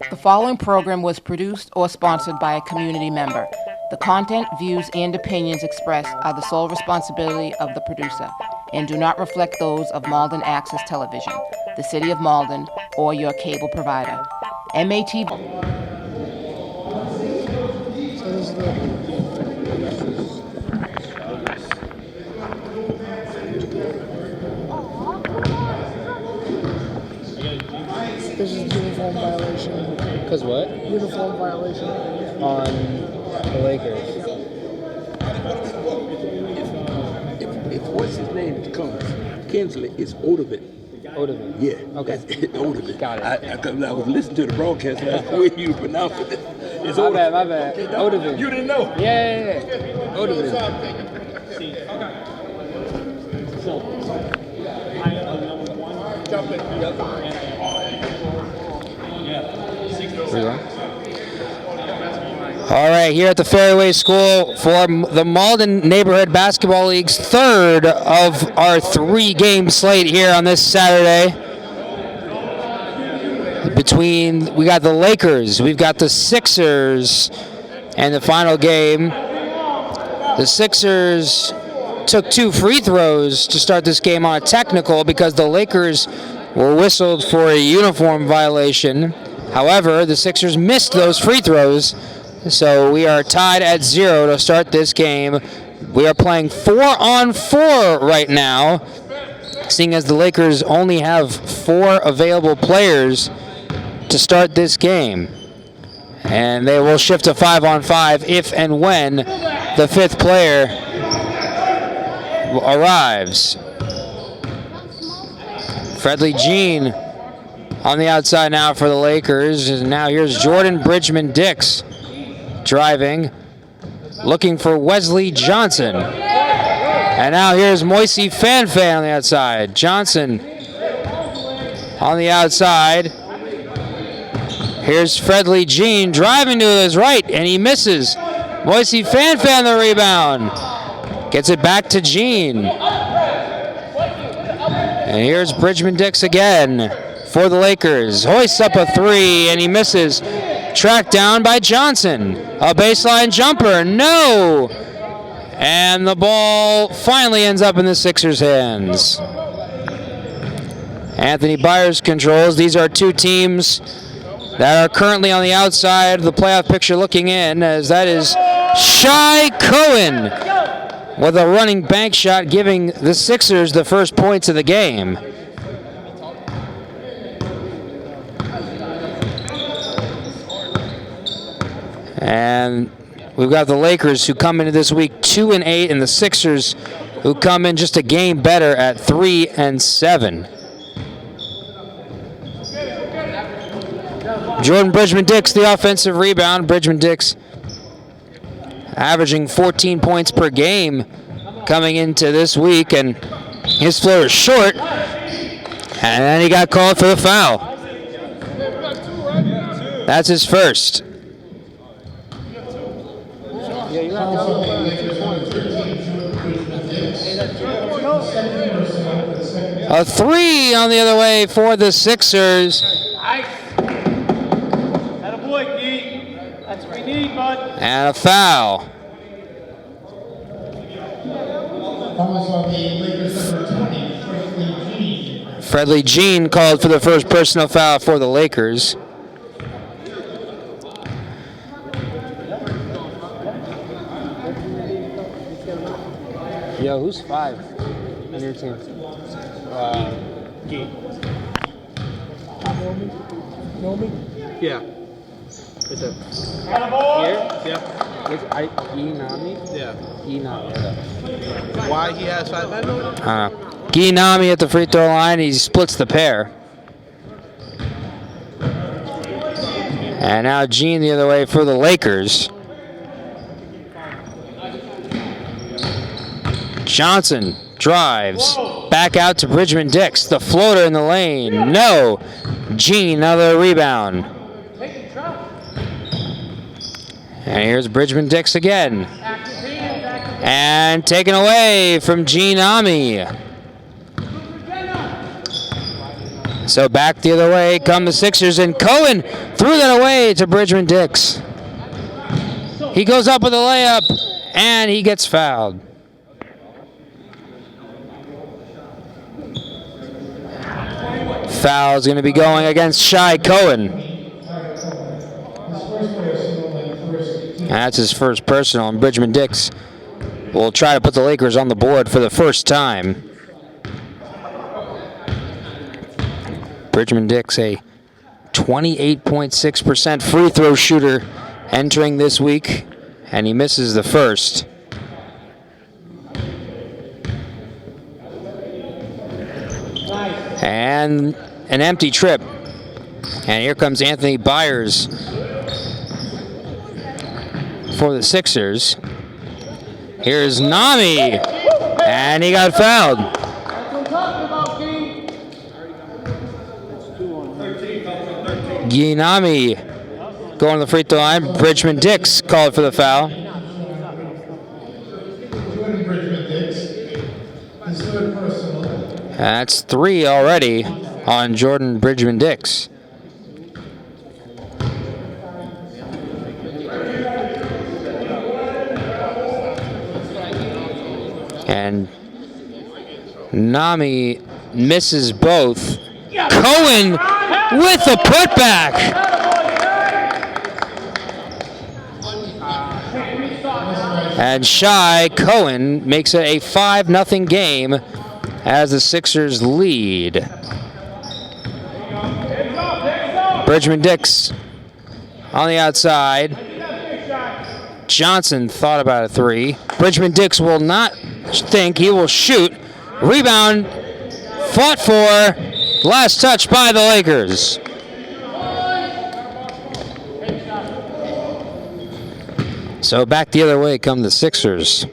The following program was produced or sponsored by a community member. The content, views, and opinions expressed are the sole responsibility of the producer and do not reflect those of Malden Access Television, the City of Malden, or your cable provider. MATV. This is uniform violation. Because what? Uniform violation. On the Lakers. If what's his name comes, Kinsley, it's Odovin. Odovin. Yeah. Okay. Odovin. Got it. I was listening to the broadcast last week. You pronounced it. It's My Odovin. bad. Odovin. You didn't know? Yeah. Odovin. All right, here at the Fairway School for the Malden Neighborhood Basketball League's third of our three-game slate here on this Saturday. We got the Lakers, we've got the Sixers, and the final game. The Sixers took 2 free throws to start this game on a technical because the Lakers were whistled for a uniform violation. However, the Sixers missed those free throws, so we are tied at 0 to start this game. We are playing 4-on-4 right now, seeing as the Lakers only have 4 available players to start this game. And they will shift to 5-on-5 if and when the 5th player arrives. Fredley Jean on the outside now for the Lakers. And now here's Jordan Bridgman-Dix driving, looking for Wesley Johnson. And now here's Moisey Fanfan on the outside. Johnson on the outside. Here's Fredley Jean driving to his right, and he misses. Moisey Fanfan the rebound. Gets it back to Jean. And here's Bridgman-Dix again for the Lakers. Hoists up a 3, and he misses. Tracked down by Johnson. A baseline jumper. No! And the ball finally ends up in the Sixers' hands. Anthony Byers controls. These are 2 teams that are currently on the outside of the playoff picture looking in, as that is Shai Cohen with a running bank shot, giving the Sixers the first points of the game. And we've got the Lakers who come into this week 2-8, and the Sixers who come in just a game better at 3-7. Jordan Bridgman-Dix, the offensive rebound. Bridgman-Dix averaging 14 points per game coming into this week, and his floor is short, and then he got called for the foul. That's his first. A 3 on the other way for the Sixers. And a foul. Fredley Jean called for the first personal foul for the Lakers. Yo, who's 5 on your team? Yeah. It's a here? Yeah. It's Inami? Yeah. Inami. Why he has 5 men? Guinami at the free throw line. He splits the pair. And now Jean the other way for the Lakers. Johnson drives. Back out to Bridgman-Dix. The floater in the lane. No. Jean, another rebound. And here's Bridgman-Dix again. And taken away from Gene Ami. So back the other way come the Sixers, and Cohen threw that away to Bridgman Dix. He goes up with a layup, and he gets fouled. Foul's going to be going against Shai Cohen. That's his first personal, and Bridgman Dix will try to put the Lakers on the board for the first time. Bridgman Dix, a 28.6% free throw shooter entering this week, and he misses the first. And an empty trip. And here comes Anthony Byers for the Sixers. Here's Nami, and he got fouled. Nami going to the free throw line. Bridgman Dix called for the foul. That's 3 already on Jordan Bridgman Dix. And Nami misses both. Cohen with a putback. And Shai Cohen makes it a 5-0 game as the Sixers lead. Bridgman Dix on the outside. Johnson thought about a 3. Bridgman Dix will not think, he will shoot. Rebound fought for. Last touch by the Lakers. So back the other way come the Sixers.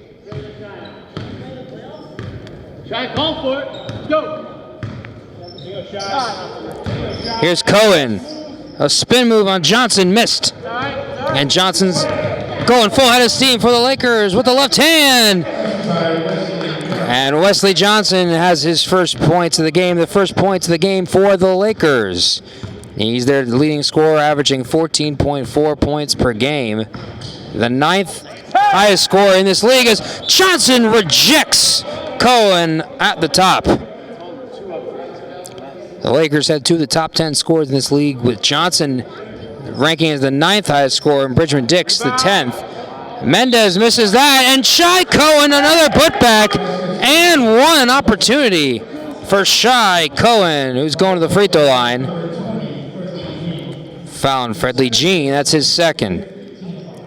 Shai, call for it. Let's go. Here's Cohen. A spin move on Johnson, missed. And Johnson's going full head of steam for the Lakers with the left hand. And Wesley Johnson has his first points of the game, the first points of the game for the Lakers. He's their leading scorer, averaging 14.4 points per game. The 9th highest scorer in this league as Johnson rejects Cohen at the top. The Lakers had 2 of the top 10 scorers in this league, with Johnson ranking as the 9th highest scorer and Bridgman Dix the 10th. Mendez misses that, and Shai Cohen another putback, and one opportunity for Shai Cohen, who's going to the free throw line. Found Fredley Jean, that's his second.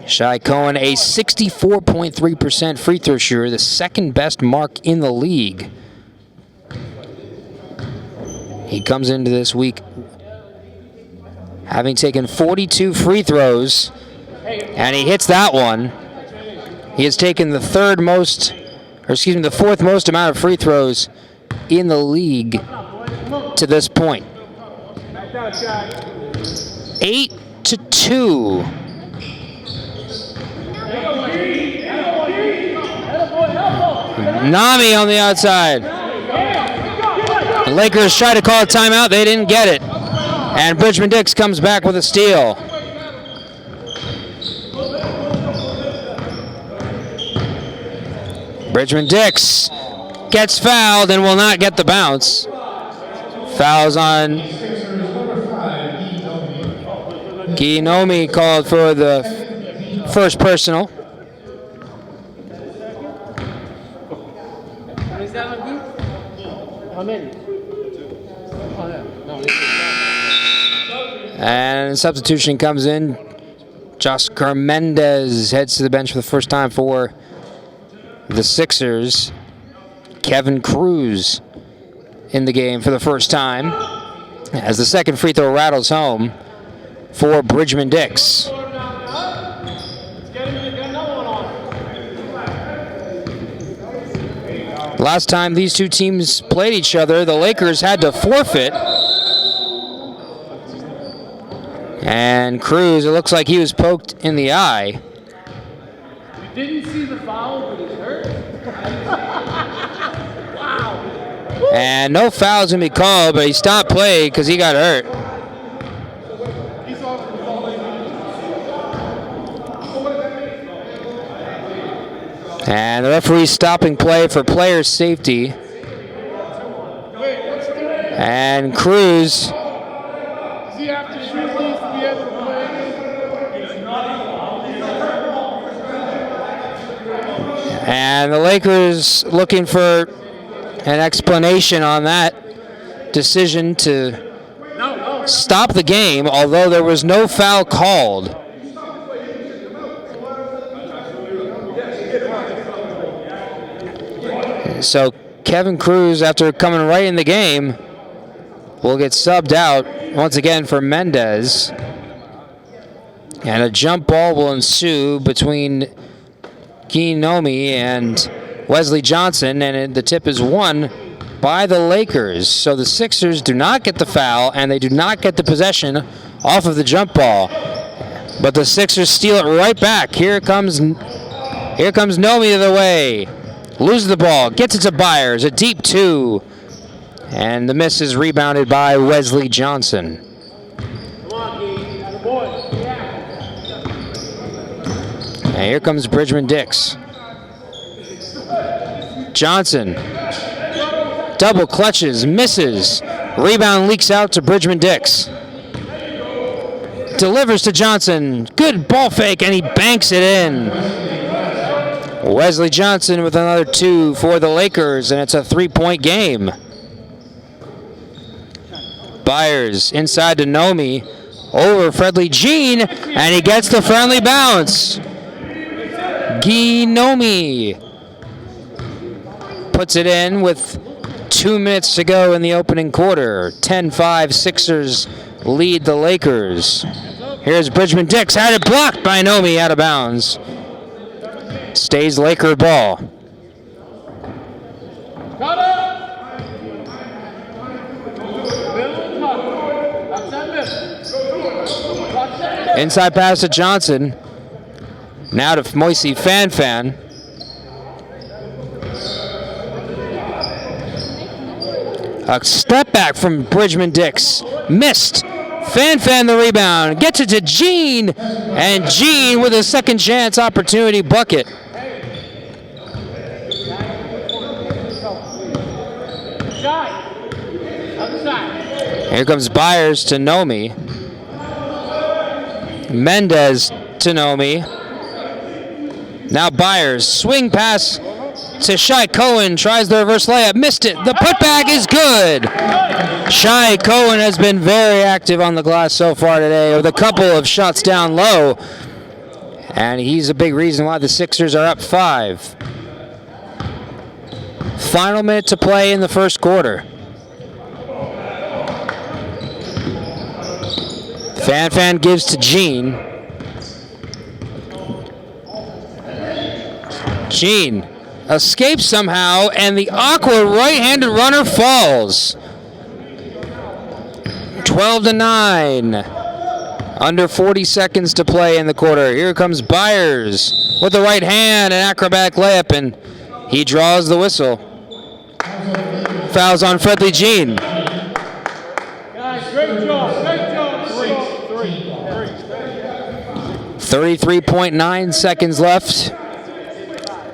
Shai Cohen, a 64.3% free throw shooter, the second best mark in the league. He comes into this week having taken 42 free throws, and he hits that one. He has taken the the 4th most amount of free throws in the league to this point. 8-2. Nami on the outside. The Lakers try to call a timeout. They didn't get it. And Bridgman Dix comes back with a steal. Bridgman Dix gets fouled and will not get the bounce. Fouls on Giannomi, called for the first personal. And substitution comes in. Joscar Mendez heads to the bench for the first time for the Sixers. Kevin Cruz in the game for the first time as the second free throw rattles home for Bridgman Dix. Last time these two teams played each other, the Lakers had to forfeit. And Cruz, it looks like he was poked in the eye. You didn't see the foul, but he's hurt? Wow. And no foul's going to be called, but he stopped play because he got hurt. And the referee's stopping play for player safety. And Cruz. Does he have to shoot these to be able to play? And the Lakers looking for an explanation on that decision to stop the game, although there was no foul called. So Kevin Cruz, after coming right in the game, will get subbed out once again for Mendez. And a jump ball will ensue between Guinomi and Wesley Johnson, and the tip is won by the Lakers. So the Sixers do not get the foul, and they do not get the possession off of the jump ball. But the Sixers steal it right back. Here comes Nomi the other way. Loses the ball, gets it to Byers, a deep two. And the miss is rebounded by Wesley Johnson. And here comes Bridgman Dix. Johnson. Double clutches, misses. Rebound leaks out to Bridgman Dix. Delivers to Johnson. Good ball fake, and he banks it in. Wesley Johnson with another two for the Lakers, and it's a three-point game. Byers inside to Nomi. Over Friendly Jean, and he gets the friendly bounce. Guinomi puts it in with 2 minutes to go in the opening quarter. 10-5 Sixers lead the Lakers. Here's Bridgman Dix, had it blocked by Nomi, out of bounds. Stays Laker ball. Inside pass to Johnson. Now to Moisey Fan. A step back from Bridgman Dix. Missed. Fan the rebound. Gets it to Jean. And Jean with a second chance opportunity bucket. Here comes Byers to Nomi. Mendez to Nomi. Now Byers, swing pass to Shai Cohen, tries the reverse layup, missed it. The putback is good. Shai Cohen has been very active on the glass so far today, with a couple of shots down low. And he's a big reason why the Sixers are up 5. Final minute to play in the first quarter. Fan gives to Jean. Jean escapes somehow, and the awkward right-handed runner falls. 12-9. Under 40 seconds to play in the quarter. Here comes Byers with the right hand, an acrobatic layup, and he draws the whistle. Fouls on Friendly Jean. Guys, great job. 33.9 seconds left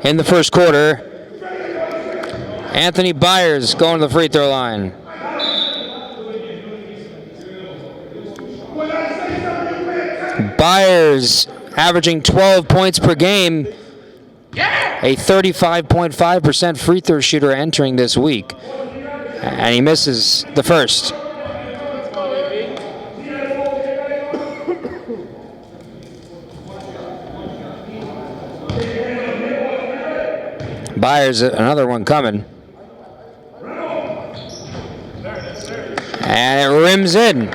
in the first quarter. Anthony Byers going to the free throw line. Byers averaging 12 points per game. A 35.5% free throw shooter entering this week. And he misses the first. Byers, another one coming. And it rims in.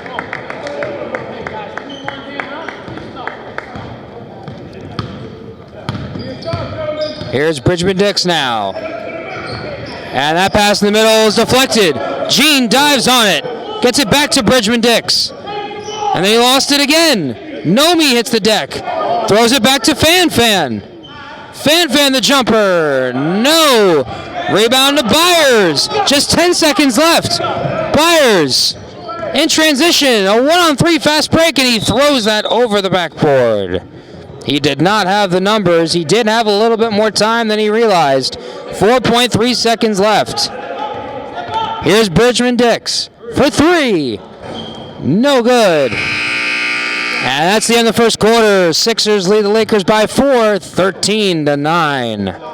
Here's Bridgman Dix now. And that pass in the middle is deflected. Jean dives on it. Gets it back to Bridgman Dix. And then he lost it again. Nomi hits the deck. Throws it back to Fan. Fan the jumper. No. Rebound to Byers. Just 10 seconds left. Byers in transition. A 1-on-3 fast break, and he throws that over the backboard. He did not have the numbers. He did have a little bit more time than he realized. 4.3 seconds left. Here's Bridgman Dix for three. No good. And that's the end of the first quarter. Sixers lead the Lakers by 4, 13-9.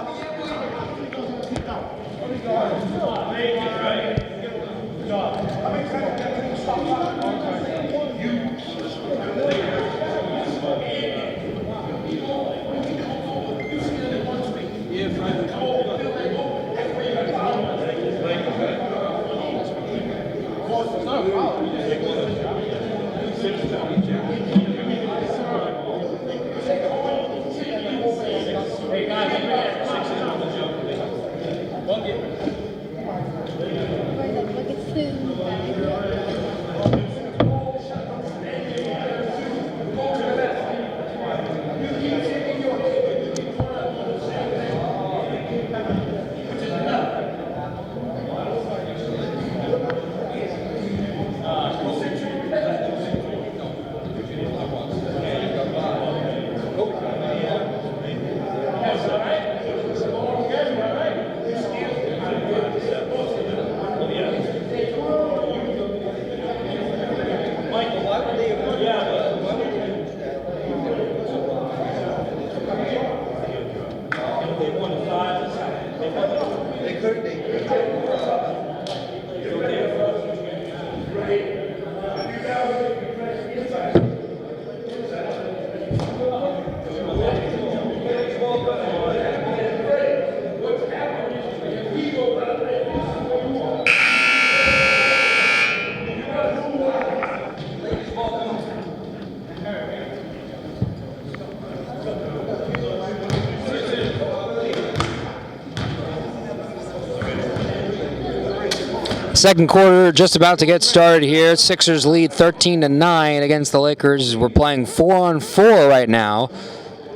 Second quarter just about to get started here. Sixers lead 13-9 against the Lakers. We're playing 4-on-4 right now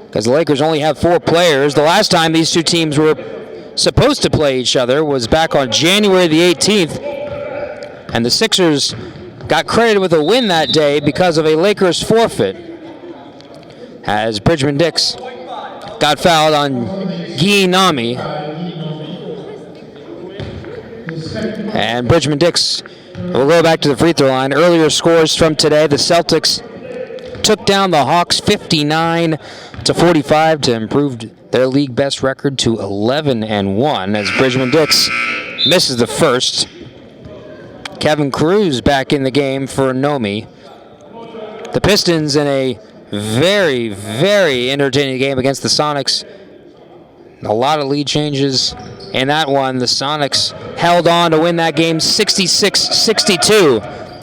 because the Lakers only have 4 players. The last time these two teams were supposed to play each other was back on January the 18th, and the Sixers got credited with a win that day because of a Lakers forfeit, as Bridgman Dix got fouled on Guinami. And Bridgman Dix will go back to the free throw line. Earlier scores from today: the Celtics took down the Hawks 59-45 to improve their league best record to 11-1, as Bridgman Dix misses the first. Kevin Cruz back in the game for Nomi. The Pistons in a very, very entertaining game against the Sonics. A lot of lead changes in that one. The Sonics held on to win that game 66-62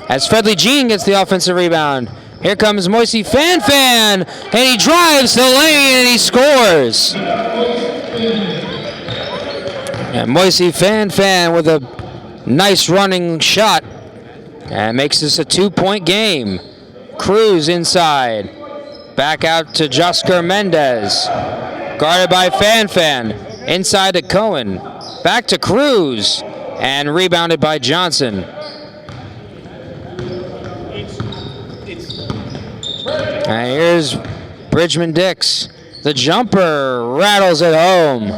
as Fredley Jean gets the offensive rebound. Here comes Moisey Fanfan, and he drives the lane and he scores. And Moisey Fanfan with a nice running shot and makes this a 2-point game. Cruz inside. Back out to Josker Mendez. Guarded by Fanfan. Inside to Cohen. Back to Cruz. And rebounded by Johnson. And here's Bridgman Dix. The jumper rattles it home.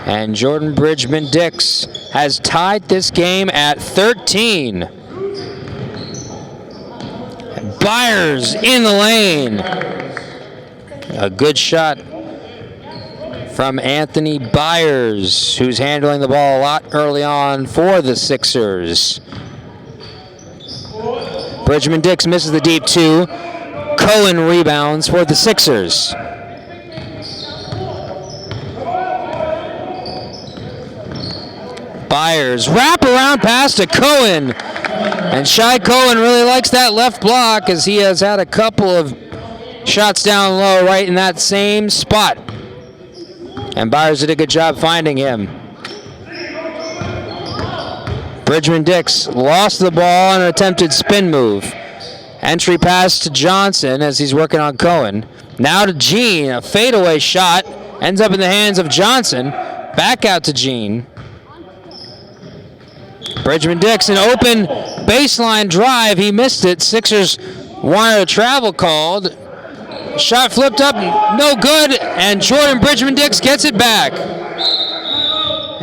And Jordan Bridgman Dix has tied this game at 13. And Byers in the lane. A good shot from Anthony Byers, who's handling the ball a lot early on for the Sixers. Bridgman Dix misses the deep two. Cohen rebounds for the Sixers. Byers, wrap around pass to Cohen. And Shai Cohen really likes that left block, as he has had a couple of shots down low right in that same spot. And Byers did a good job finding him. Bridgman Dix lost the ball on an attempted spin move. Entry pass to Johnson as he's working on Cohen. Now to Jean, a fadeaway shot, Ends up in the hands of Johnson. Back out to Jean. Bridgman Dix, an open baseline drive. He missed it. Sixers wanted a travel called. Shot flipped up, no good, and Jordan Bridgman Dix gets it back.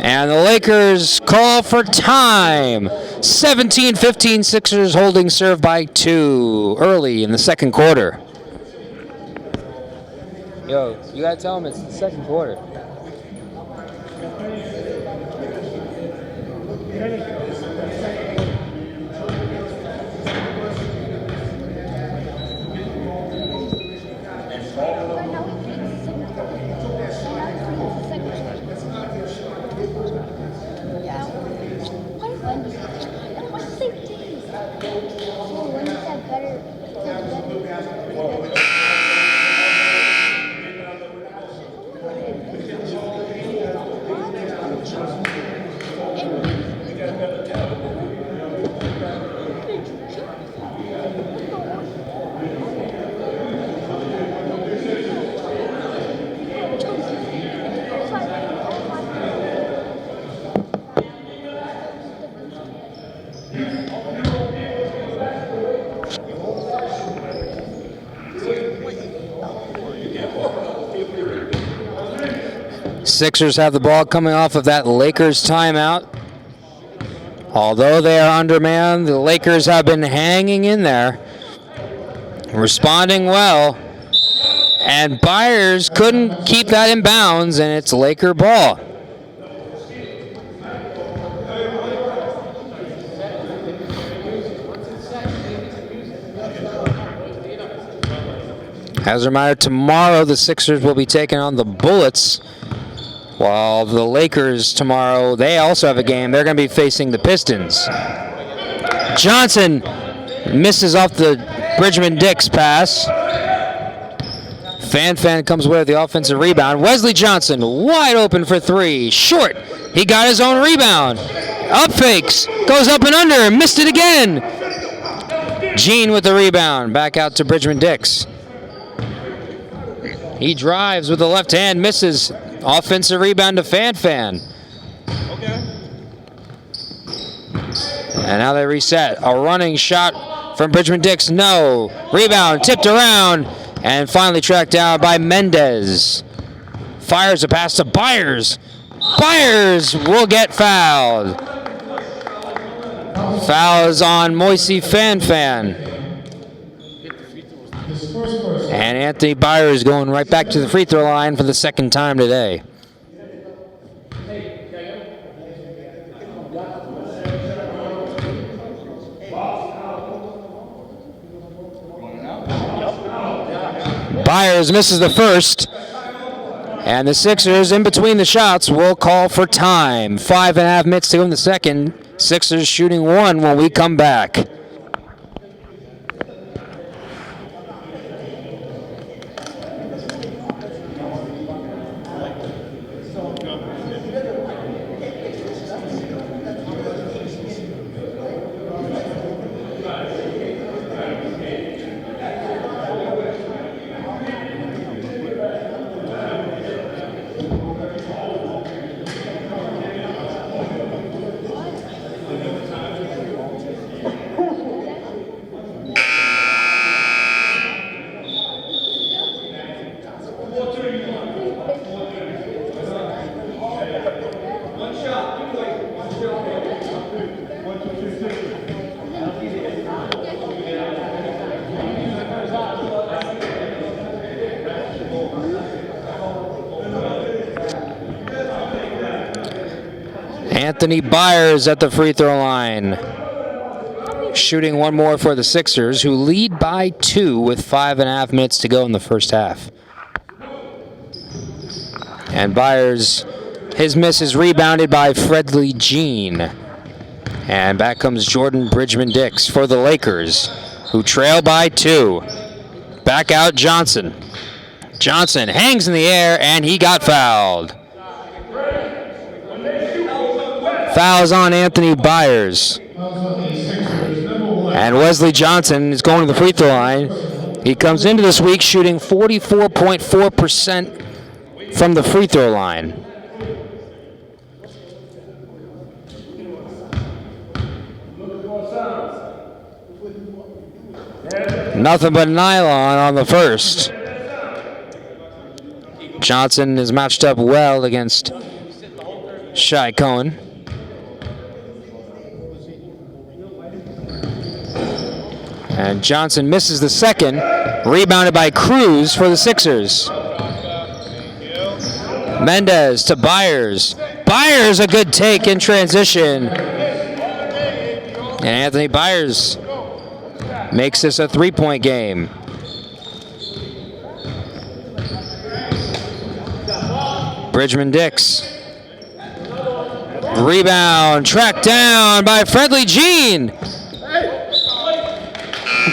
And the Lakers call for time. 17-15 Sixers holding serve by 2 early in the second quarter. Yo, you gotta tell them it's the second quarter. Sixers have the ball coming off of that Lakers timeout. Although they are undermanned, the Lakers have been hanging in there, responding well, and Byers couldn't keep that in bounds, and it's Laker ball. As a reminder, tomorrow the Sixers will be taking on the Bullets, while the Lakers tomorrow, they also have a game. They're going to be facing the Pistons. Johnson misses off the Bridgman Dix pass. Fan comes away with the offensive rebound. Wesley Johnson wide open for 3. Short. He got his own rebound. Up fakes. Goes up and under. Missed it again. Jean with the rebound. Back out to Bridgman Dix. He drives with the left hand. Misses. Offensive rebound to Fan. And now they reset. A running shot from Bridgman Dix. No. Rebound tipped around and finally tracked down by Mendez. Fires a pass to Byers. Byers will get fouled. Fouls on Moisey Fan. And Anthony Byers going right back to the free throw line for the second time today. Byers misses the first. And the Sixers, in between the shots, will call for time. 5.5 minutes to go in the second. Sixers shooting 1 when we come back. Anthony Byers at the free throw line. Shooting 1 more for the Sixers, who lead by 2 with 5.5 minutes to go in the first half. And Byers, his miss is rebounded by Fredley Jean. And back comes Jordan Bridgman Dix for the Lakers, who trail by 2. Back out Johnson. Johnson hangs in the air, and he got fouled. Fouls on Anthony Byers. And Wesley Johnson is going to the free throw line. He comes into this week shooting 44.4% from the free throw line. Nothing but nylon on the first. Johnson is matched up well against Shai Cohen. And Johnson misses the second, rebounded by Cruz for the Sixers. Mendez to Byers. Byers, a good take in transition. And Anthony Byers makes this a three-point game. Bridgman Dix. Rebound, tracked down by Friendly Gene.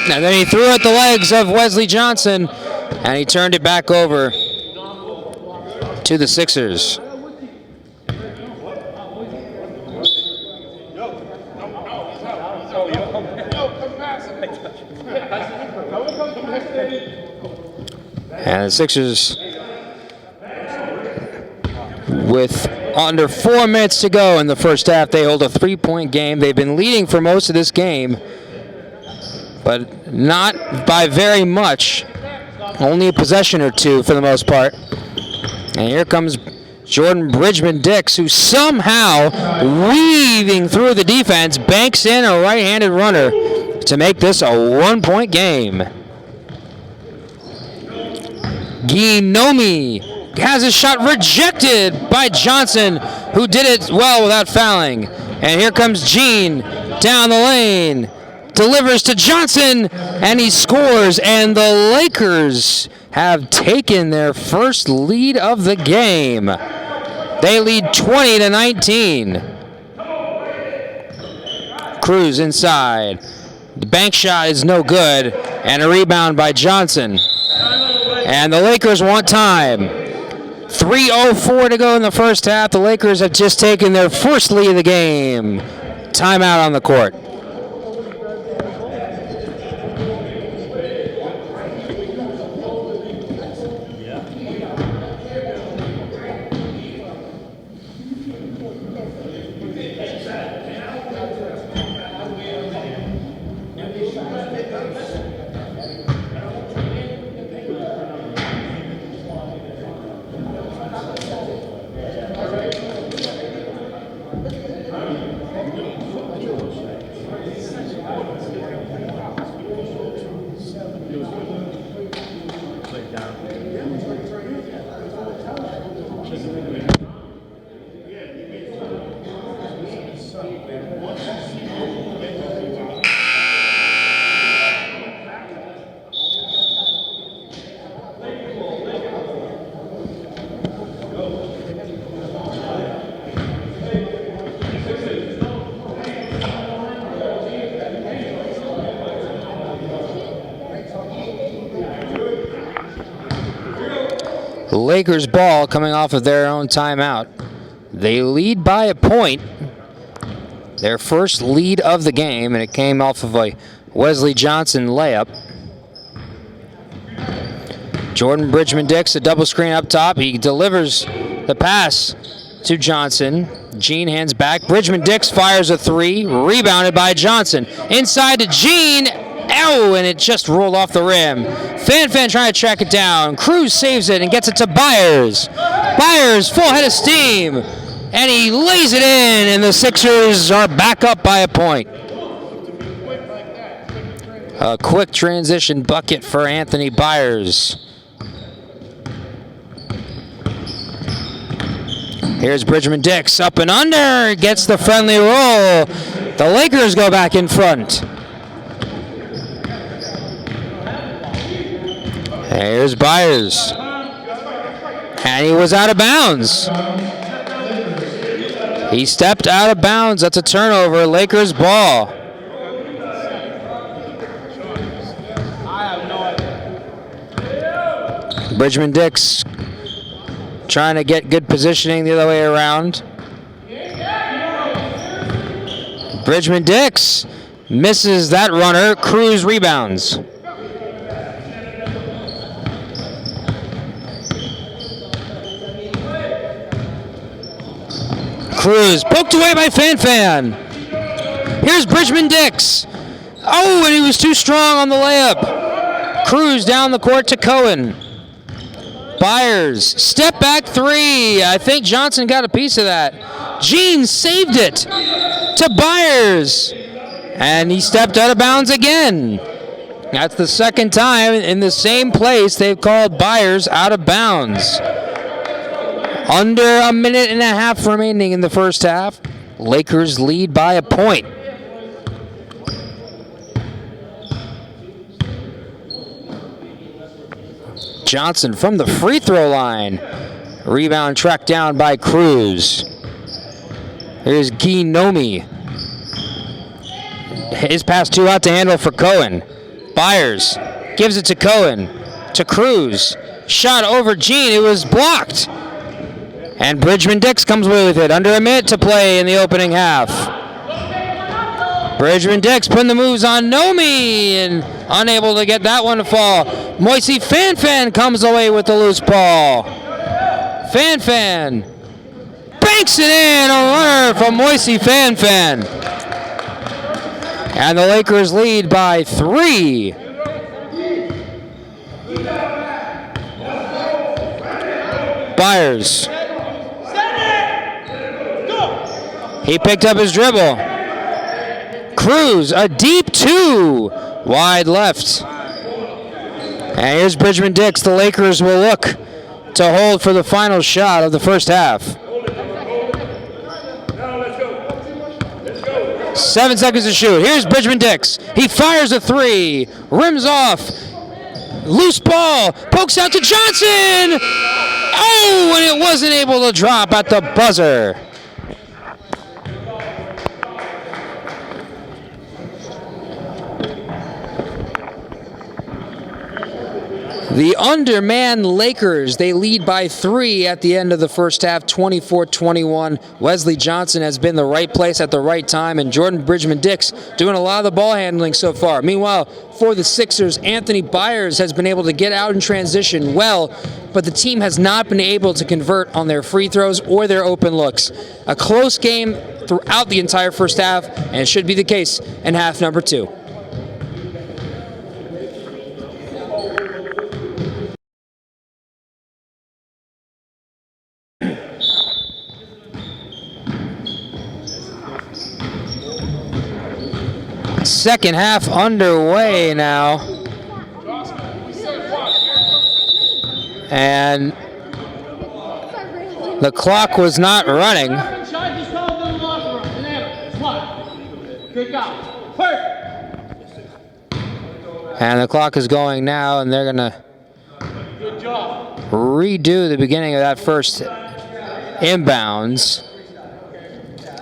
And then he threw at the legs of Wesley Johnson, and he turned it back over to the Sixers. And the Sixers, with under 4 minutes to go in the first half, they hold a three-point game. They've been leading for most of this game, but not by very much. Only a possession or two for the most part. And here comes Jordan Bridgman-Dix, who somehow, weaving through the defense, banks in a right-handed runner to make this a one-point game. Guinomi has a shot rejected by Johnson, who did it well without fouling. And here comes Gene down the lane. Delivers to Johnson, and he scores, and the Lakers have taken their first lead of the game. They lead 20-19. Cruz inside. The bank shot is no good, and a rebound by Johnson. And the Lakers want time. 3:04 to go in the first half. The Lakers have just taken their first lead of the game. Timeout on the court. Lakers ball coming off of their own timeout. They lead by a point. Their first lead of the game, and it came off of a Wesley Johnson layup. Jordan Bridgman-Dix, a double screen up top. He delivers the pass to Johnson. Gene hands back. Bridgman-Dix fires a three. Rebounded by Johnson. Inside to Gene. Ow, and it just rolled off the rim. Fan trying to track it down. Cruz saves it and gets it to Byers. Byers, full head of steam. And he lays it in, and the Sixers are back up by a point. A quick transition bucket for Anthony Byers. Here's Bridgman-Dix, up and under, gets the friendly roll. The Lakers go back in front. Here's Byers. And he was out of bounds. He stepped out of bounds. That's a turnover. Lakers ball. Bridgman-Dix trying to get good positioning the other way around. Bridgman-Dix misses that runner. Cruz rebounds. Cruz, poked away by Fan. Here's Bridgman Dix. Oh, and he was too strong on the layup. Cruz down the court to Cohen. Byers, step back three. I think Johnson got a piece of that. Jean saved it to Byers. And he stepped out of bounds again. That's the second time in the same place they've called Byers out of bounds. Under a minute and a half remaining in the first half. Lakers lead by a point. Johnson from the free throw line. Rebound tracked down by Cruz. Here's Guy Nomi. His pass too out to handle for Cohen. Byers gives it to Cohen. To Cruz. Shot over Jean. It was blocked. And Bridgman Dix comes away with it. Under a minute to play in the opening half. Bridgman Dix putting the moves on Nomi and unable to get that one to fall. Moisey Fan comes away with the loose ball. Fan banks it in. A runner from Moisey Fan. And the Lakers lead by 3. Byers. He picked up his dribble. Cruz, a deep 2. Wide left. And here's Bridgman Dix. The Lakers will look to hold for the final shot of the first half. 7 seconds to shoot. Here's Bridgman Dix. He fires a 3. Rims off. Loose ball. Pokes out to Johnson. Oh, and it wasn't able to drop at the buzzer. The undermanned Lakers, they lead by 3 at the end of the first half, 24-21. Wesley Johnson has been the right place at the right time, and Jordan Bridgman Dix doing a lot of the ball handling so far. Meanwhile, for the Sixers, Anthony Byers has been able to get out in transition well, but the team has not been able to convert on their free throws or their open looks. A close game throughout the entire first half, and it should be the case in half number 2. Second half underway now. And the clock was not running. And the clock is going now, and they're going to redo the beginning of that first inbounds.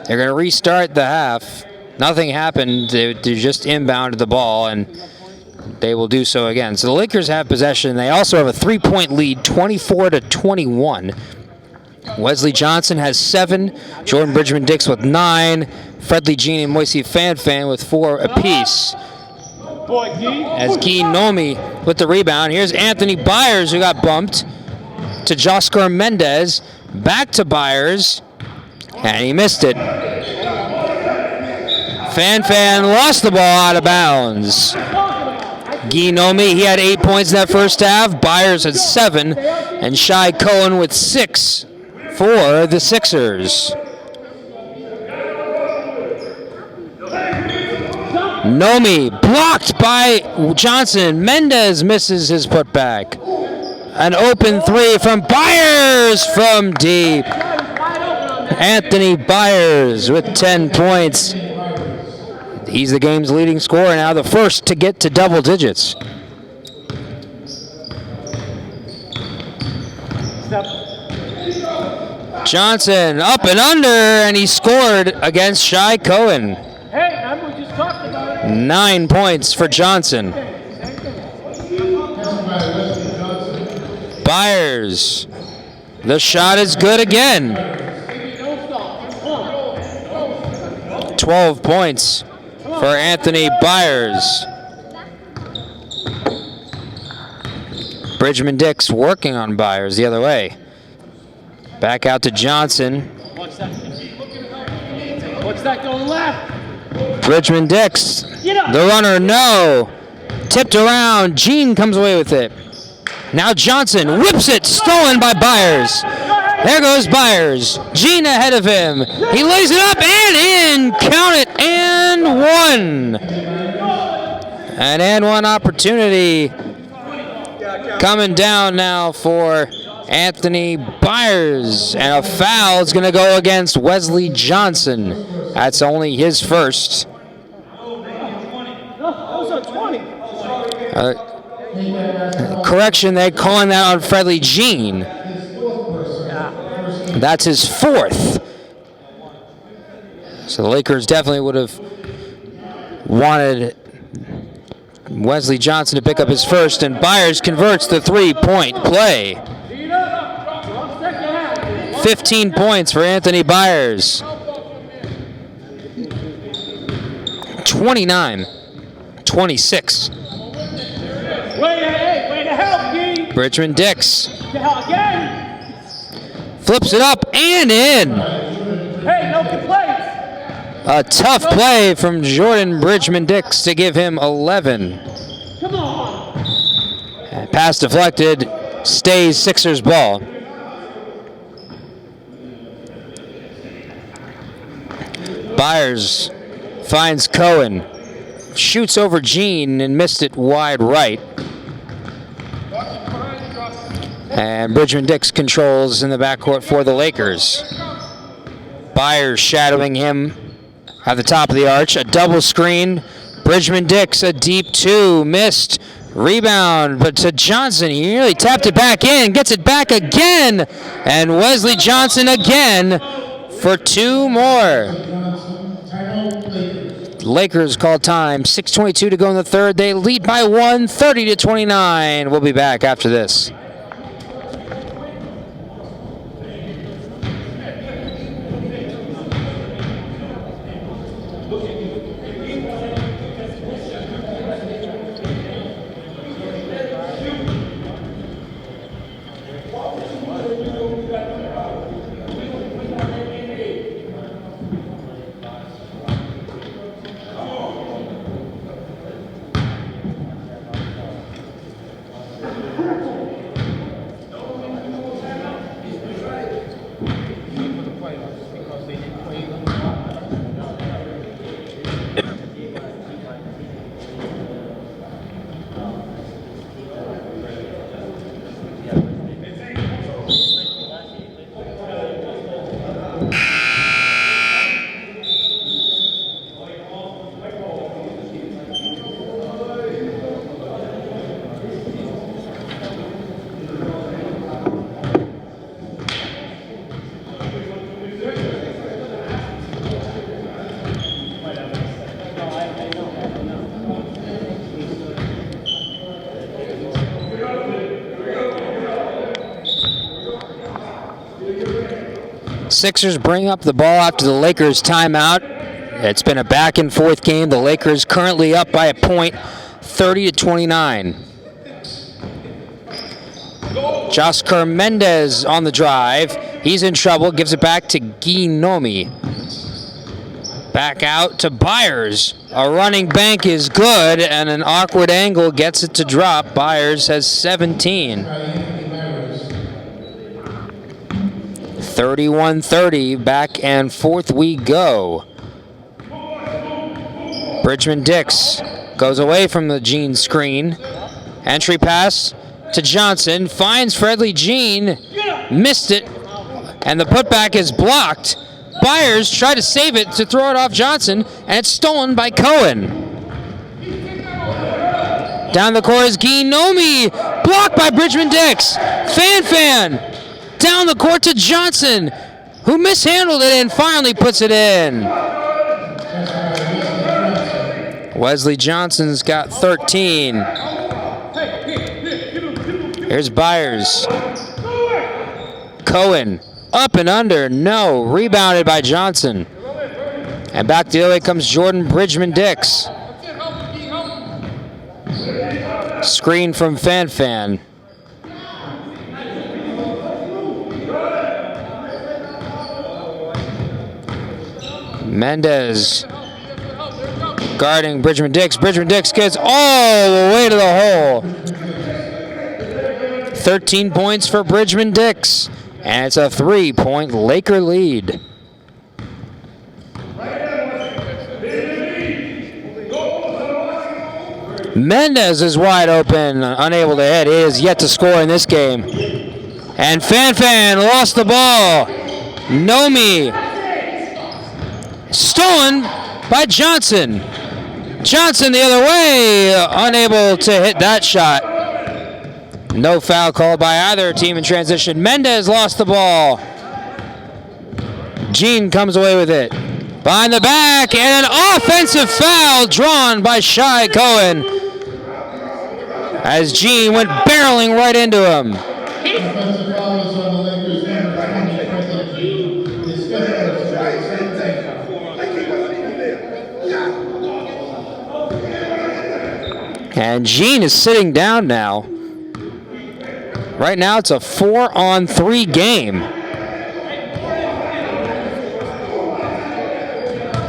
They're going to restart the half. Nothing happened. They just inbounded the ball, and they will do so again. So the Lakers have possession. They also have a 3-point lead, 24-21. Wesley Johnson has 7. Jordan Bridgman Dix with 9. Fredley Jean and Moisey Fan with 4 apiece. As Guy Nomi with the rebound. Here's Anthony Byers, who got bumped to Joscar Mendez. Back to Byers, and he missed it. Fan lost the ball out of bounds. Guy Nomi, he had 8 points in that first half. Byers had 7. And Shai Cohen with 6 for the Sixers. Nomi blocked by Johnson. Mendez misses his putback. An open 3 from Byers from deep. Anthony Byers with 10 points. He's the game's leading scorer now, the first to get to double digits. Johnson up and under, and he scored against Shai Cohen. 9 points for Johnson. Byers. The shot is good again. 12 points for Anthony Byers. Bridgman Dix working on Byers the other way. Back out to Johnson. What's that going left? Bridgman Dix, the runner, no. Tipped around, Gene comes away with it. Now Johnson whips it, stolen by Byers. There goes Byers. Gene ahead of him. He lays it up and in. Count it, and one. An and one opportunity coming down now for Anthony Byers. And a foul is going to go against Wesley Johnson. That's only his first. Correction, they're calling that unfriendly Gene. That's his fourth. So the Lakers definitely would have wanted Wesley Johnson to pick up his first, and Byers converts the three-point play. 15 points for Anthony Byers. 29-26. Way to help, Gene. Bridgman Dix Again. flips it up and in. Hey, no complaints. A tough play from Jordan Bridgman Dix to give him 11. Come on. Pass deflected, stays Sixers ball. Byers finds Cohen, shoots over Gene and missed it wide right. And Bridgman Dix controls in the backcourt for the Lakers. Byers shadowing him at the top of the arch. A double screen. Bridgman Dix, a deep two. Missed. Rebound, but to Johnson. He nearly tapped it back in. Gets it back again. And Wesley Johnson again for two more. Lakers call time. 6:22 to go in the third. They lead by one, 30-29. We'll be back after this. Sixers bring up the ball after the Lakers timeout. It's been a back and forth game. The Lakers currently up by a point, 30-29. Joscar Mendez on the drive. He's in trouble, gives it back to Guinomi. Back out to Byers. A running bank is good, and an awkward angle gets it to drop. Byers has 17. 31-30, back and forth we go. Bridgman Dix goes away from the Gene screen. Entry pass to Johnson, finds Fredley Gene, missed it, and the putback is blocked. Byers tried to save it to throw it off Johnson, and it's stolen by Cohen. Down the court is Guinomi, blocked by Bridgman Dix. Fan. Down the court to Johnson, who mishandled it and finally puts it in. Wesley Johnson's got 13. Here's Byers. Cohen, up and under, no. Rebounded by Johnson. And back the other way comes Jordan Bridgman Dix. Screen from Fan. Mendez guarding Bridgman Dix. Bridgman Dix gets all the way to the hole. 13 points for Bridgman Dix, and it's a 3-point Laker lead. Mendez is wide open, unable to hit. He is yet to score in this game. And Fan lost the ball. Nomi stolen by Johnson. Johnson the other way, unable to hit that shot. No foul called by either team in transition. Mendez lost the ball. Jean comes away with it. Behind the back, and an offensive foul drawn by Shai Cohen as Jean went barreling right into him. Offensive foul is on the Lakers. His fifth personal. And Jean is sitting down now. Right now it's a 4-on-3 game.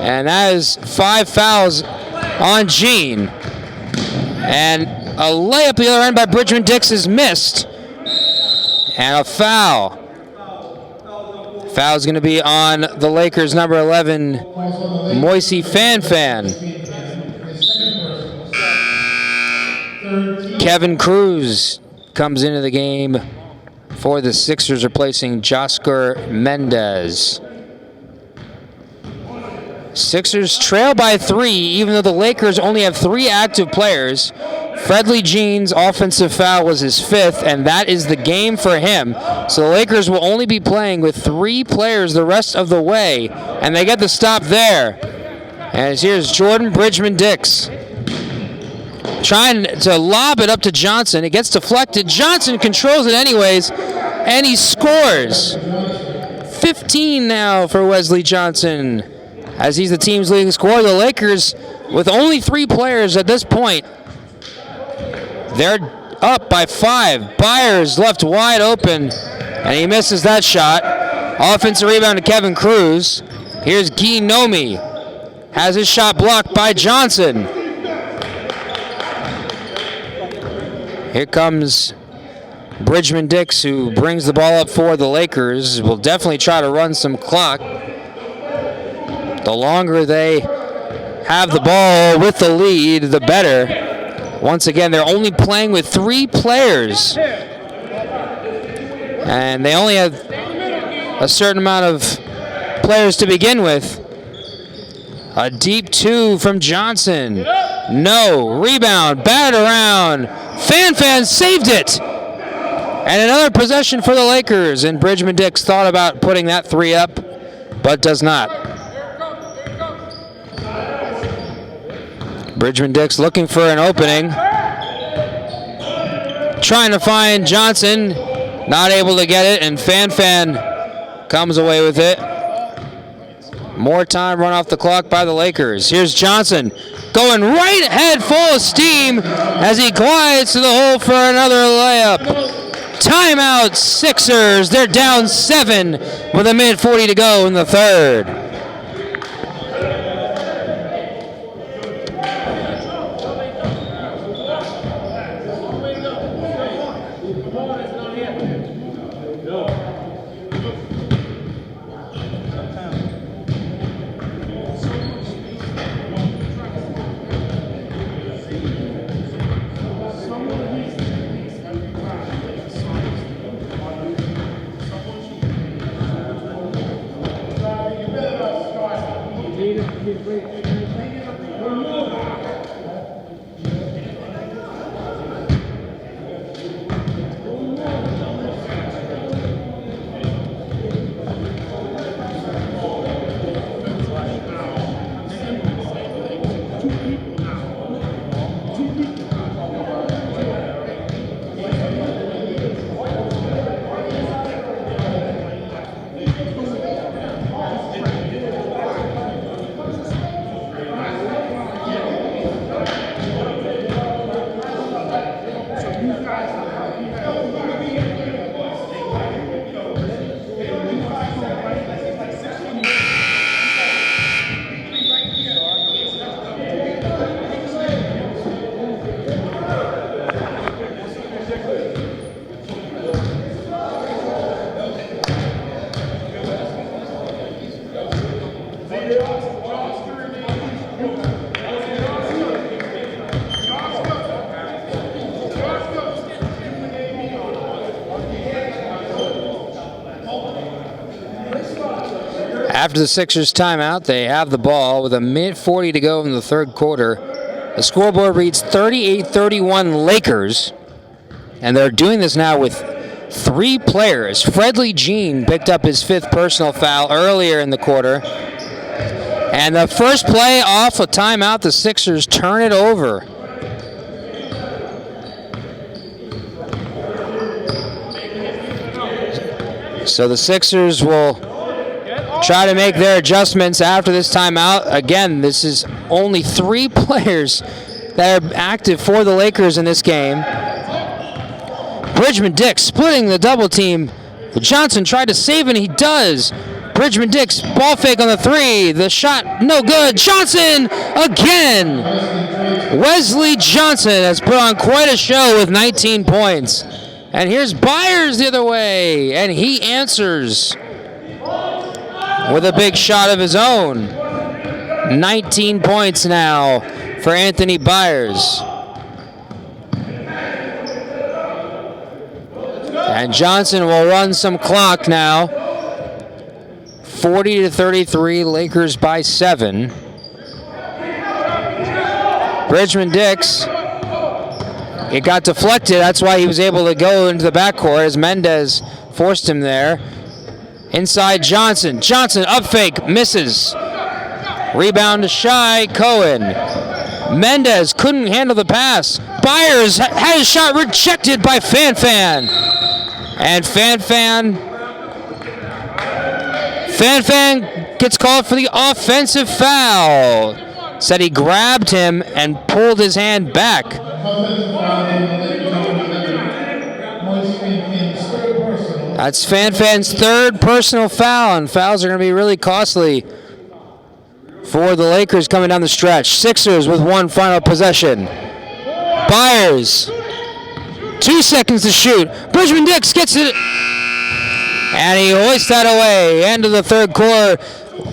And that is 5 fouls on Jean. And a layup the other end by Bridgman Dix is missed. And a foul. Foul's going to be on the Lakers' number 11, Moisey Fan. Kevin Cruz comes into the game for the Sixers, replacing Josker Mendez. Sixers trail by 3, even though the Lakers only have 3 active players. Fredley Jean's offensive foul was his 5th, and that is the game for him. So the Lakers will only be playing with 3 players the rest of the way, and they get the stop there. And here's Jordan Bridgman Dix trying to lob it up to Johnson. It gets deflected. Johnson controls it anyways, and he scores. 15 now for Wesley Johnson, as he's the team's leading scorer. The Lakers, with only 3 players at this point, they're up by 5. Byers left wide open, and he misses that shot. Offensive rebound to Kevin Cruz. Here's Guy Nomi. Has his shot blocked by Johnson. Here comes Bridgman Dix, who brings the ball up for the Lakers. Will definitely try to run some clock. The longer they have the ball with the lead, the better. Once again, they're only playing with 3 players. And they only have a certain amount of players to begin with. A deep 2 from Johnson. No. Rebound. Batted around. Fan saved it. And another possession for the Lakers. And Bridgman Dix thought about putting that 3 up, but does not. Bridgman Dix looking for an opening. Trying to find Johnson. Not able to get it, and Fan comes away with it. More time run off the clock by the Lakers. Here's Johnson going right ahead full of steam as he glides to the hole for another layup. Timeout Sixers. They're down 7 with a minute 40 to go in the third. After the Sixers timeout, they have the ball with a minute 40 to go in the third quarter. The scoreboard reads 38-31 Lakers, and they're doing this now with 3 players. Fredley Jean picked up his 5th personal foul earlier in the quarter. And the first play off a timeout, the Sixers turn it over. So the Sixers will try to make their adjustments after this timeout. Again, this is only 3 players that are active for the Lakers in this game. Bridgman Dix splitting the double team. Johnson tried to save it, and he does. Bridgman Dix, ball fake on the 3. The shot, no good. Johnson again. Wesley Johnson has put on quite a show with 19 points. And here's Byers the other way, and he answers with a big shot of his own. 19 points now for Anthony Byers. And Johnson will run some clock now. 40-33, Lakers by 7. Bridgman Dix, it got deflected. That's why he was able to go into the backcourt as Mendez forced him there. Inside Johnson. Johnson up fake, misses. Rebound to Shy Cohen. Mendez couldn't handle the pass. Byers had his shot rejected by Fan. And Fan gets called for the offensive foul. Said he grabbed him and pulled his hand back. That's Fan's 3rd personal foul, and fouls are going to be really costly for the Lakers coming down the stretch. Sixers with 1 final possession. Byers, 2 seconds to shoot. Bridgman Dix gets it, and he hoists that away. End of the third quarter.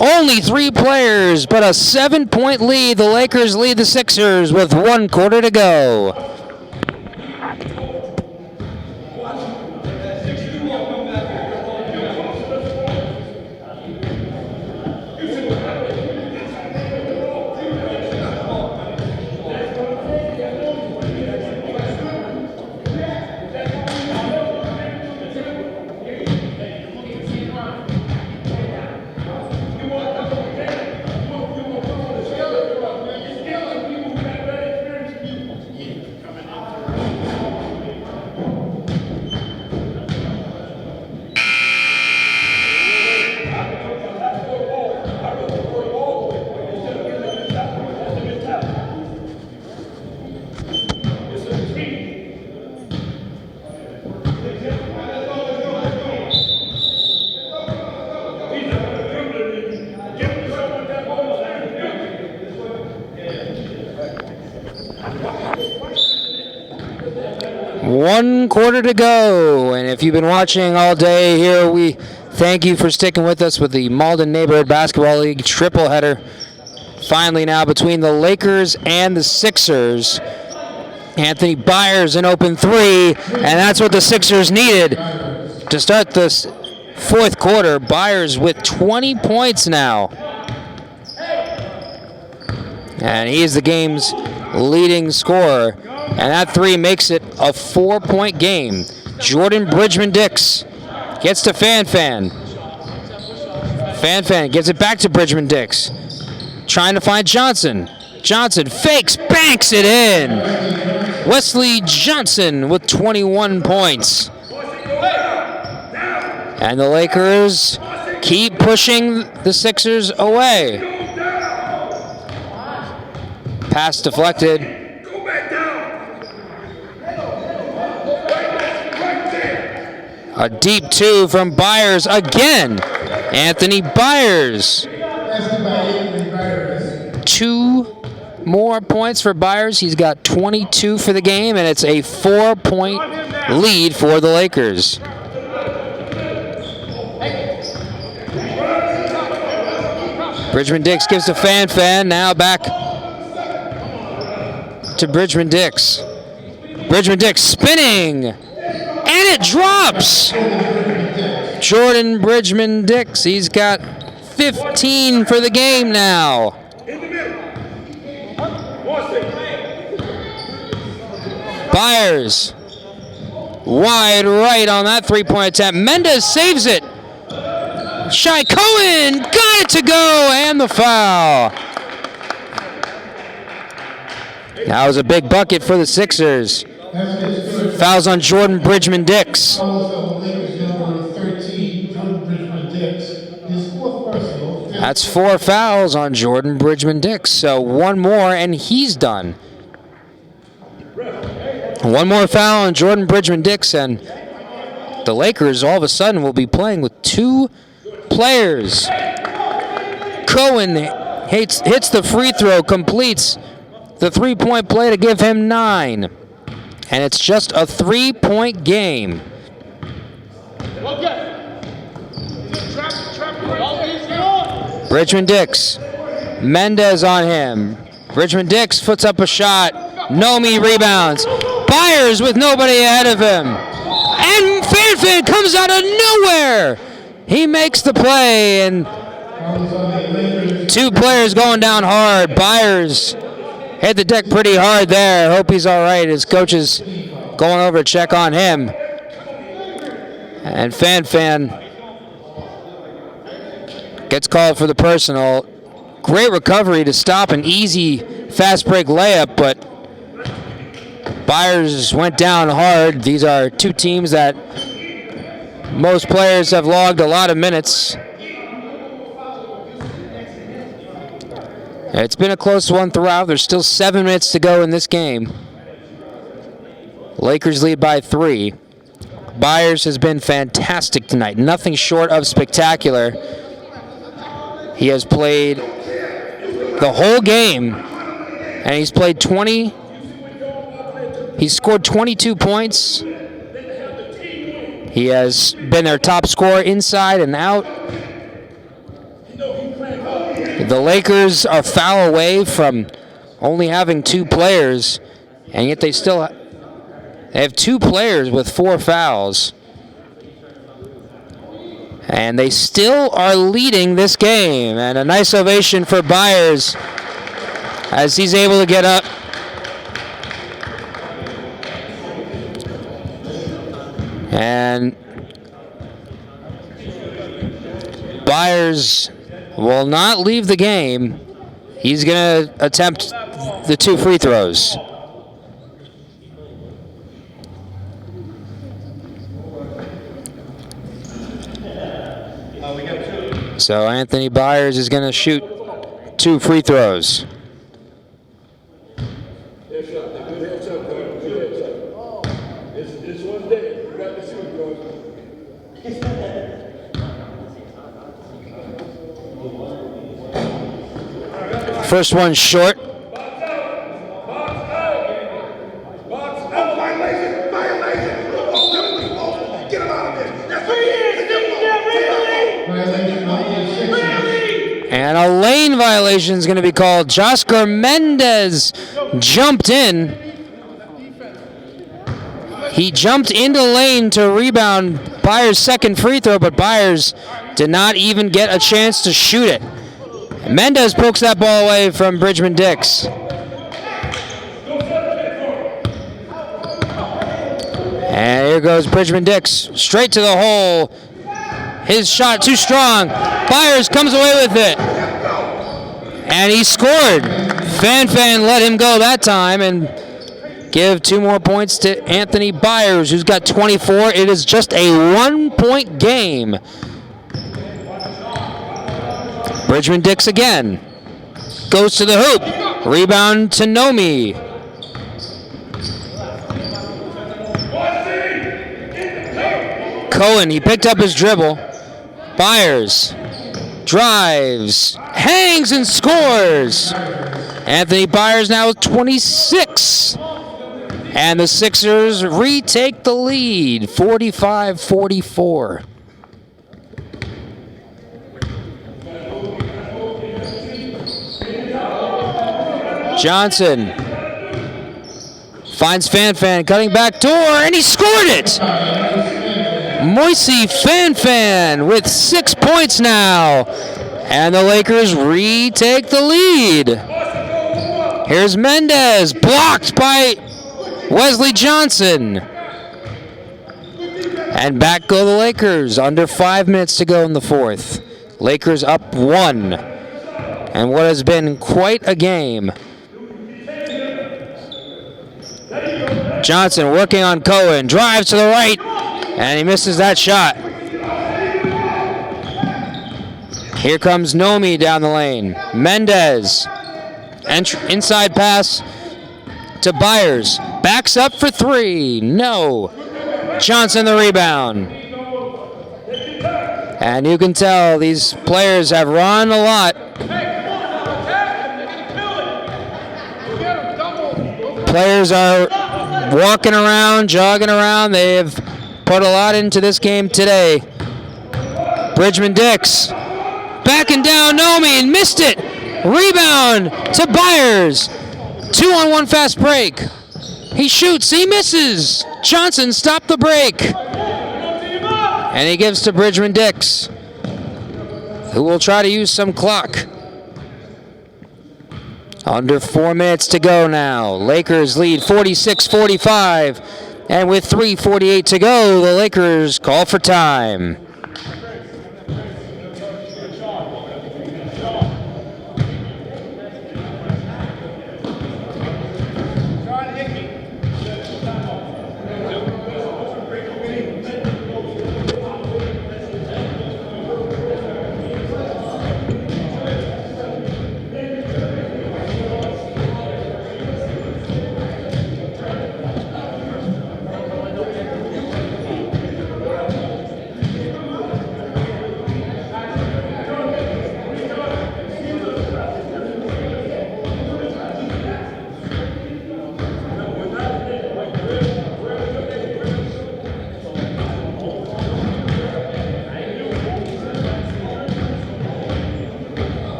Only 3 players, but a 7-point lead. The Lakers lead the Sixers with 1 quarter to go. One quarter to go, and if you've been watching all day here, we thank you for sticking with us with the Malden Neighborhood Basketball League triple header. Finally now between the Lakers and the Sixers. Anthony Byers an open 3, and that's what the Sixers needed to start this 4th quarter. Byers with 20 points now. And he is the game's leading scorer. And that 3 makes it a 4-point game. Jordan Bridgman Dix gets to Fan. Fan gives it back to Bridgman Dix. Trying to find Johnson. Johnson fakes, banks it in. Wesley Johnson with 21 points. And the Lakers keep pushing the Sixers away. Pass deflected. A deep 2 from Byers again. Anthony Byers. 2 more points for Byers. He's got 22 for the game, and it's a 4-point lead for the Lakers. Bridgman Dix gives to Fan. Now back to Bridgman Dix. Bridgman Dix spinning. And it drops. Jordan Bridgman Dix, he's got 15 for the game now. Byers, wide right on that three-point attempt. Mendez saves it. Shy Cohen got it to go, and the foul. That was a big bucket for the Sixers. Fouls on Jordan Bridgman-Dix. That's 4 fouls on Jordan Bridgman-Dix. So one more, and he's done. One more foul on Jordan Bridgman-Dix, and the Lakers all of a sudden will be playing with 2 players. Cohen hits the free throw, completes the three-point play to give him 9. And it's just a 3-point game. Bridgman-Dix. Mendez on him. Bridgman-Dix puts up a shot. Nomi rebounds. Byers with nobody ahead of him. And Fanfan comes out of nowhere. He makes the play, and 2 players going down hard. Byers hit the deck pretty hard there. Hope he's all right. His coach is going over to check on him. And Fanfan gets called for the personal. Great recovery to stop an easy fast break layup, but Byers went down hard. These are 2 teams that most players have logged a lot of minutes. It's been a close one throughout. There's still 7 minutes to go in this game. Lakers lead by 3. Byers has been fantastic tonight. Nothing short of spectacular. He has played the whole game, and he's played 20. He's scored 22 points. He has been their top scorer inside and out. The Lakers are foul away from only having 2 players, and yet they have 2 players with 4 fouls. And they still are leading this game. And a nice ovation for Byers as he's able to get up. And Byers will not leave the game. He's going to attempt the 2 free throws. So Anthony Byers is going to shoot 2 free throws. First one short. And a lane violation is going to be called. Joscar Mendez jumped in. He jumped into lane to rebound Byers' second free throw, but Byers did not even get a chance to shoot it. Mendez pokes that ball away from Bridgman-Dix. And here goes Bridgman-Dix, straight to the hole. His shot too strong. Byers comes away with it. And he scored. Fanfan let him go that time and give 2 more points to Anthony Byers, who's got 24. It is just a 1-point game. Bridgman-Dix again. Goes to the hoop. Rebound to Nomi. Cohen, he picked up his dribble. Byers drives, hangs, and scores. Anthony Byers now with 26. And the Sixers retake the lead, 45-44. Johnson finds Fanfan, cutting back door, and he scored it! Moisey Fanfan with 6 points now. And the Lakers retake the lead. Here's Mendez, blocked by Wesley Johnson. And back go the Lakers, under 5 minutes to go in the fourth. Lakers up 1. And what has been quite a game. Johnson working on Cohen, drives to the right, and he misses that shot. Here comes Nomi down the lane. Mendez, inside pass to Byers. Backs up for 3. No. Johnson the rebound. And you can tell these players have run a lot. Players are walking around, jogging around. They have put a lot into this game today. Bridgman Dix. Backing down Nomi and missed it. Rebound to Byers. 2-on-1 fast break. He shoots, he misses. Johnson stopped the break. And he gives to Bridgman Dix, who will try to use some clock. Under 4 minutes to go now. Lakers lead 46-45. And with 3:48 to go, the Lakers call for time.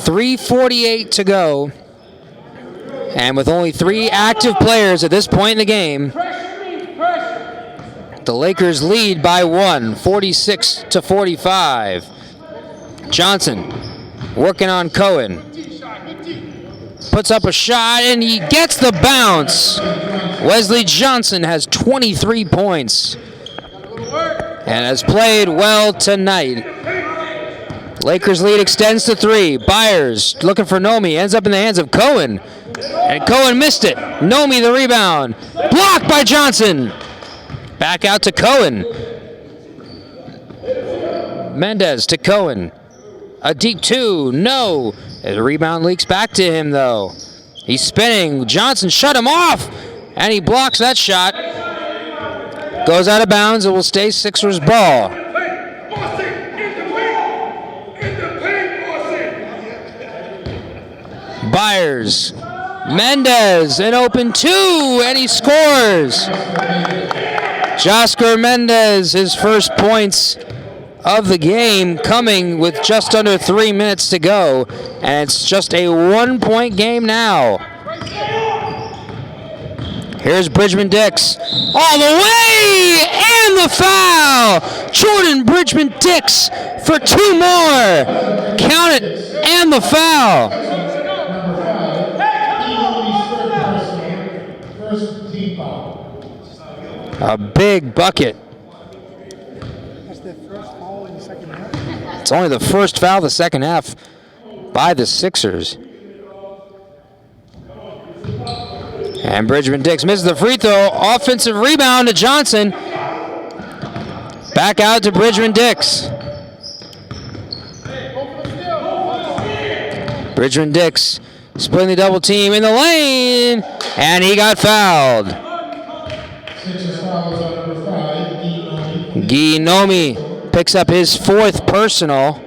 .348 to go. And with only 3 active players at this point in the game, the Lakers lead by 1, 46-45. Johnson working on Cohen. Puts up a shot and he gets the bounce. Wesley Johnson has 23 points and has played well tonight. Lakers lead extends to 3. Byers looking for Nomi. Ends up in the hands of Cohen. And Cohen missed it. Nomi the rebound. Blocked by Johnson. Back out to Cohen. Mendez to Cohen. A deep 2. No. The rebound leaks back to him, though. He's spinning. Johnson shut him off. And he blocks that shot. Goes out of bounds. It will stay Sixers ball. Byers, Mendez, an open 2, and he scores. Josker Mendez, his first points of the game, coming with just under 3 minutes to go, and it's just a 1-point game now. Here's Bridgman Dix, all the way, and the foul. Jordan Bridgman Dix for 2 more. Count it, and the foul. A big bucket. That's the first foul in the second half. It's only the first foul of the second half by the Sixers. And Bridgman Dix misses the free throw. Offensive rebound to Johnson. Back out to Bridgman Dix. Bridgman Dix splitting the double team in the lane. And he got fouled. Guy Nomi picks up his 4th personal.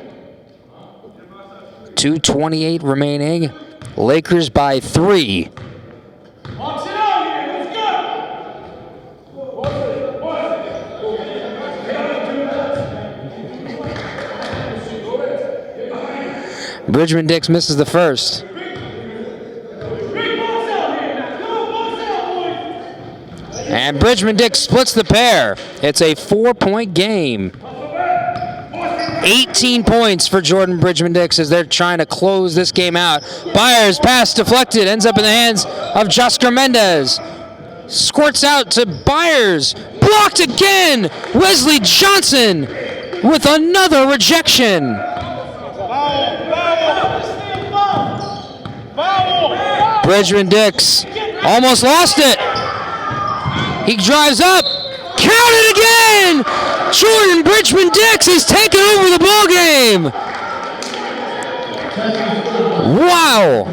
2:28 remaining. Lakers by 3. Bridgman Dix misses the first. And Bridgman Dix splits the pair. It's a 4-point game. 18 points for Jordan Bridgman Dix as they're trying to close this game out. Byers pass deflected, ends up in the hands of Josker Mendez. Squirts out to Byers. Blocked again. Wesley Johnson with another rejection. Bridgman Dix almost lost it. He drives up. Count it again! Jordan Bridgman Dix has taken over the ball game. Wow.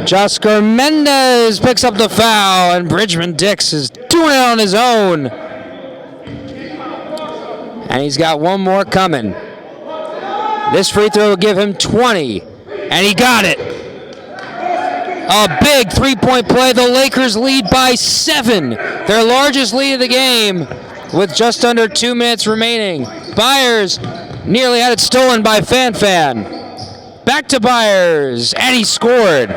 Josker Mendez picks up the foul, and Bridgman Dix is doing it on his own. And he's got one more coming. This free throw will give him 20, and he got it. A big three-point play. The Lakers lead by 7, their largest lead of the game, with just under 2 minutes remaining. Byers nearly had it stolen by Fan. Back to Byers, and he scored.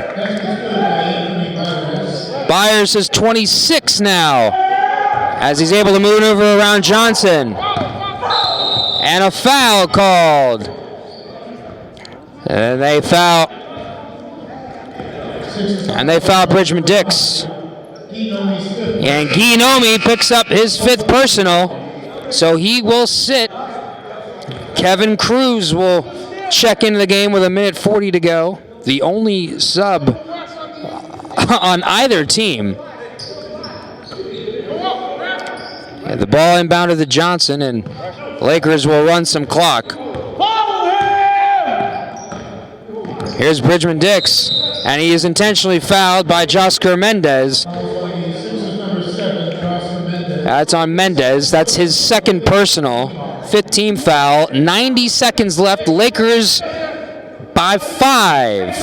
Byers is 26 now, as he's able to maneuver around Johnson. And a foul called. And they foul Bridgman Dix. And Guinomi picks up his 5th personal, so he will sit. Kevin Cruz will check into the game with 1:40 to go. The only sub on either team. Yeah, the ball inbounded to Johnson, and Lakers will run some clock. Here's Bridgman Dix, and he is intentionally fouled by Josker Mendez. That's on Mendez. That's his 2nd personal. 5th team foul. 90 seconds left. Lakers by 5.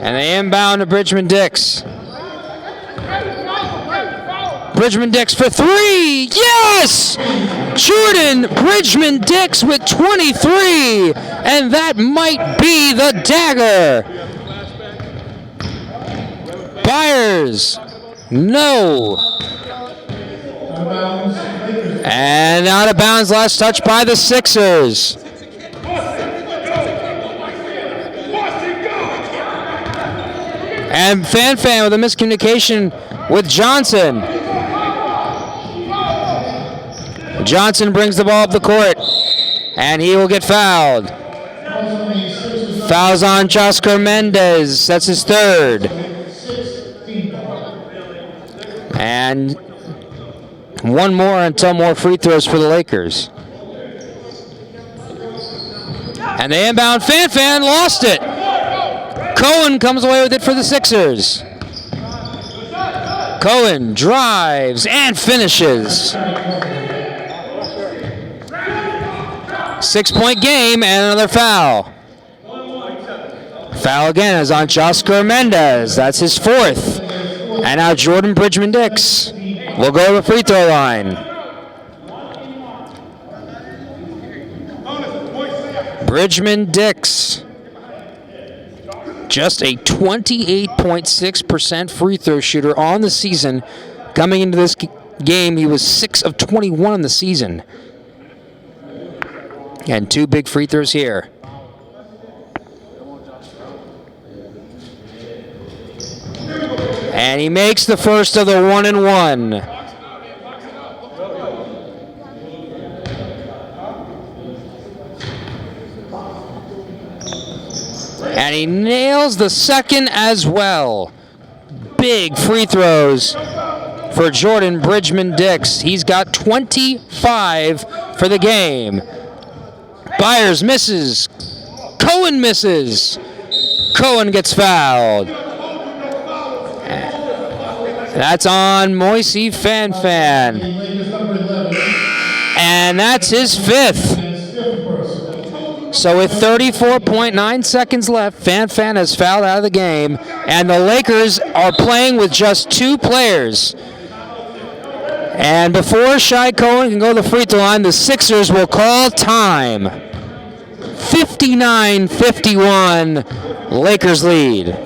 And they inbound to Bridgman Dix. Bridgman Dix for 3. Yes! Jordan Bridgman Dix with 23. And that might be the dagger. Byers. No. And out of bounds, last touch by the Sixers. And Fan with a miscommunication with Johnson. Johnson brings the ball up the court, and he will get fouled. Fouls on Josker Mendez. That's his 3rd. And one more until more free throws for the Lakers. And they inbound. Fan lost it. Cohen comes away with it for the Sixers. Cohen drives and finishes. 6-point game and another foul. Foul again is on Josker Mendez. That's his 4th. And now Jordan Bridgman Dix will go to the free throw line. Bridgman Dix, just a 28.6% free throw shooter on the season. Coming into this game, he was 6 of 21 in the season. And 2 big free throws here. And he makes the first of the 1-and-1. And he nails the 2nd as well. Big free throws for Jordan Bridgman Dix. He's got 25 for the game. Byers misses. Cohen misses. Cohen gets fouled. That's on Moisey Fanfan. And that's his fifth. So with 34.9 seconds left, Fanfan has fouled out of the game, and the Lakers are playing with just 2 players. And before Shai Cohen can go to the free throw line, the Sixers will call time. 59-51, Lakers lead.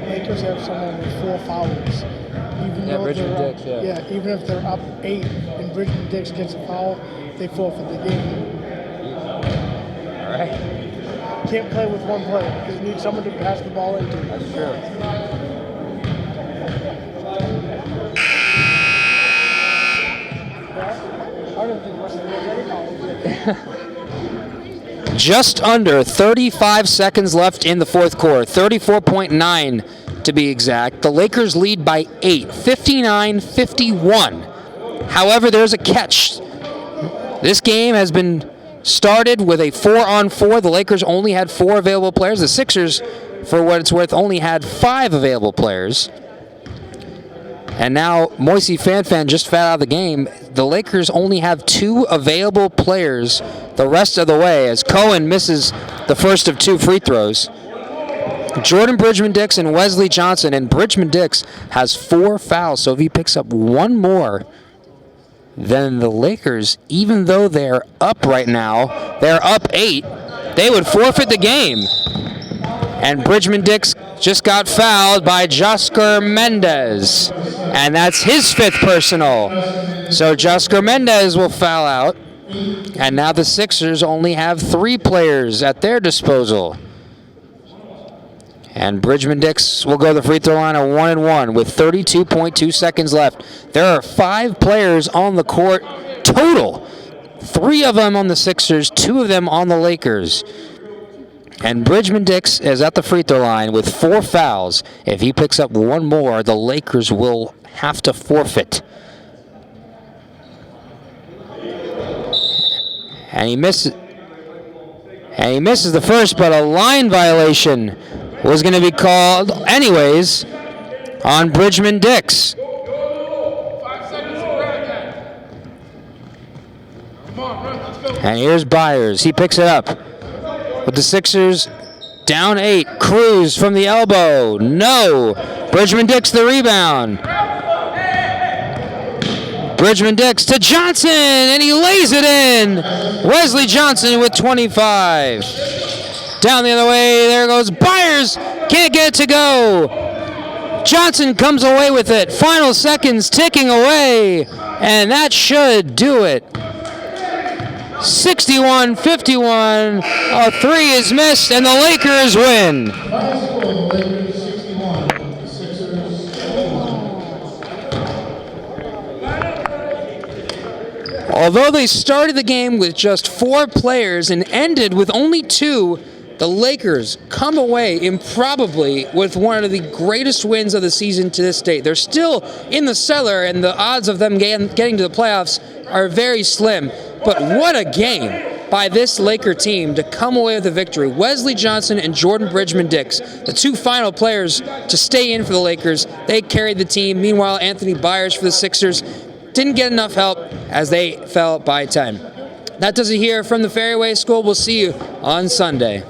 Lakers have someone with 4 fouls. Even though Bridgman they're Dix, up, even if they're up 8 and Bridgman Dix gets a foul, they forfeit the game. All right. Can't play with one player because you need someone to pass the ball into. That's true. I don't think West has any fouls. Just under 35 seconds left in the fourth quarter, 34.9 to be exact. The Lakers lead by 8, 59-51. However, there's a catch. This game has been started with a 4-on-4. The Lakers only had 4 available players. The Sixers, for what it's worth, only had 5 available players. And now Moisey Fanfan just fouled out of the game. The Lakers only have 2 available players the rest of the way as Cohen misses the first of 2 free throws. Jordan Bridgman-Dix and Wesley Johnson, and Bridgman-Dix has 4 fouls, so if he picks up 1 more, then the Lakers, even though they're up right now, they're up 8, they would forfeit the game. And Bridgman-Dix just got fouled by Josker Mendez, and that's his 5th personal. So Josker Mendez will foul out, and now the Sixers only have 3 players at their disposal. And Bridgman-Dix will go to the free throw line at 1-1 with 32.2 seconds left. There are 5 players on the court total. 3 of them on the Sixers, 2 of them on the Lakers. And Bridgman-Dix is at the free throw line with 4 fouls. If he picks up 1 more, the Lakers will have to forfeit. And he misses the first, but a line violation was going to be called anyways on Bridgman-Dix. And here's Byers. He picks it up. With the Sixers down 8. Cruz from the elbow. No. Bridgman-Dix the rebound. Bridgman-Dix to Johnson, and he lays it in. Wesley Johnson with 25. Down the other way, there goes Byers. Can't get it to go. Johnson comes away with it. Final seconds ticking away, and that should do it. 61-51. A 3 is missed, and the Lakers win. Although they started the game with just 4 players and ended with only 2, the Lakers come away improbably with one of the greatest wins of the season to this date. They're still in the cellar, and the odds of them getting to the playoffs are very slim. But what a game by this Laker team to come away with a victory. Wesley Johnson and Jordan Bridgman-Dix, the 2 final players to stay in for the Lakers, they carried the team. Meanwhile, Anthony Byers for the Sixers didn't get enough help as they fell by 10. That does it here from the Fairway School. We'll see you on Sunday.